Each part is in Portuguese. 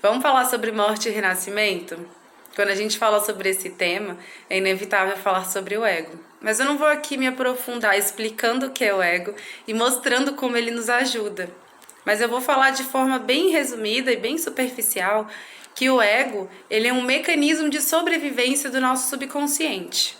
Vamos falar sobre morte e renascimento? Quando a gente fala sobre esse tema, é inevitável falar sobre o ego. Mas eu não vou aqui me aprofundar explicando o que é o ego e mostrando como ele nos ajuda. Mas eu vou falar de forma bem resumida e bem superficial que o ego, ele é um mecanismo de sobrevivência do nosso subconsciente.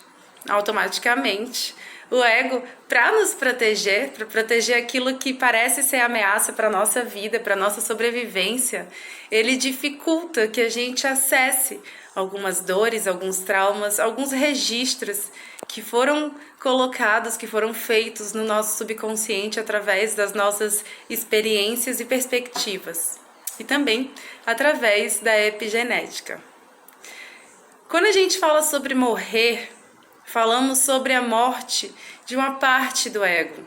Automaticamente, o ego, para nos proteger, para proteger aquilo que parece ser ameaça para a nossa vida, para a nossa sobrevivência, ele dificulta que a gente acesse algumas dores, alguns traumas, alguns registros que foram colocados, que foram feitos no nosso subconsciente através das nossas experiências e perspectivas. E também através da epigenética. Quando a gente fala sobre morrer, falamos sobre a morte de uma parte do ego,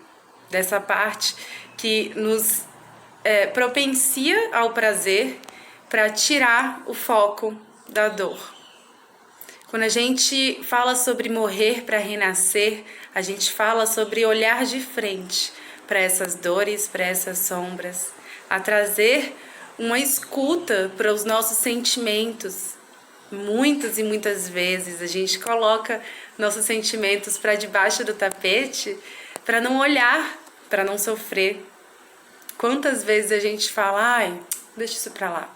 dessa parte que nos propicia ao prazer para tirar o foco da dor. Quando a gente fala sobre morrer para renascer, a gente fala sobre olhar de frente para essas dores, para essas sombras, a trazer uma escuta para os nossos sentimentos. Muitas e muitas vezes a gente coloca nossos sentimentos para debaixo do tapete para não olhar, para não sofrer. Quantas vezes a gente fala, ai, deixa isso para lá.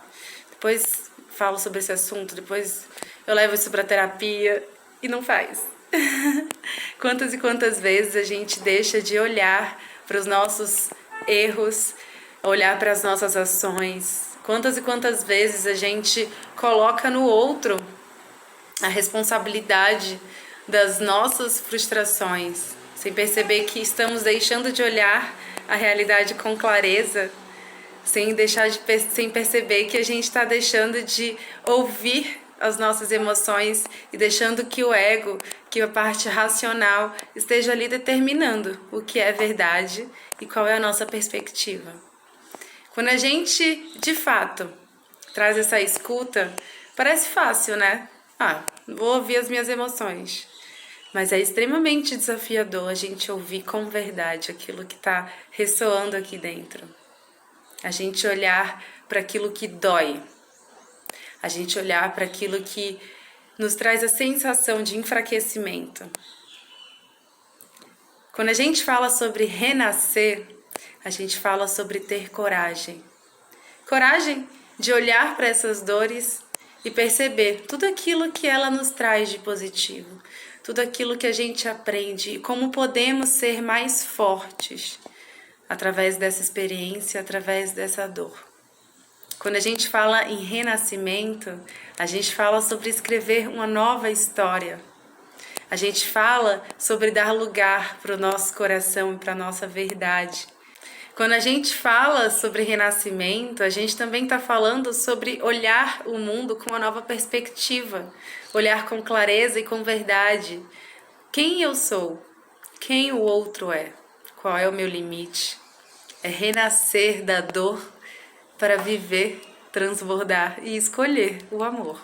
Depois falo sobre esse assunto, depois eu levo isso para terapia e não faz. Quantas e quantas vezes a gente deixa de olhar para os nossos erros, olhar para as nossas ações. Quantas e quantas vezes a gente coloca no outro a responsabilidade das nossas frustrações, sem perceber que estamos deixando de olhar a realidade com clareza, sem perceber que a gente está deixando de ouvir as nossas emoções e deixando que o ego, que a parte racional esteja ali determinando o que é verdade e qual é a nossa perspectiva. Quando a gente, de fato, traz essa escuta, parece fácil, né? Vou ouvir as minhas emoções. Mas é extremamente desafiador a gente ouvir com verdade aquilo que está ressoando aqui dentro. A gente olhar para aquilo que dói. A gente olhar para aquilo que nos traz a sensação de enfraquecimento. Quando a gente fala sobre renascer, a gente fala sobre ter coragem. Coragem de olhar para essas dores e perceber tudo aquilo que ela nos traz de positivo, tudo aquilo que a gente aprende e como podemos ser mais fortes através dessa experiência, através dessa dor. Quando a gente fala em renascimento, a gente fala sobre escrever uma nova história. A gente fala sobre dar lugar para o nosso coração e para a nossa verdade. Quando a gente fala sobre renascimento, a gente também está falando sobre olhar o mundo com uma nova perspectiva, olhar com clareza e com verdade. Quem eu sou? Quem o outro é? Qual é o meu limite? É renascer da dor para viver, transbordar e escolher o amor.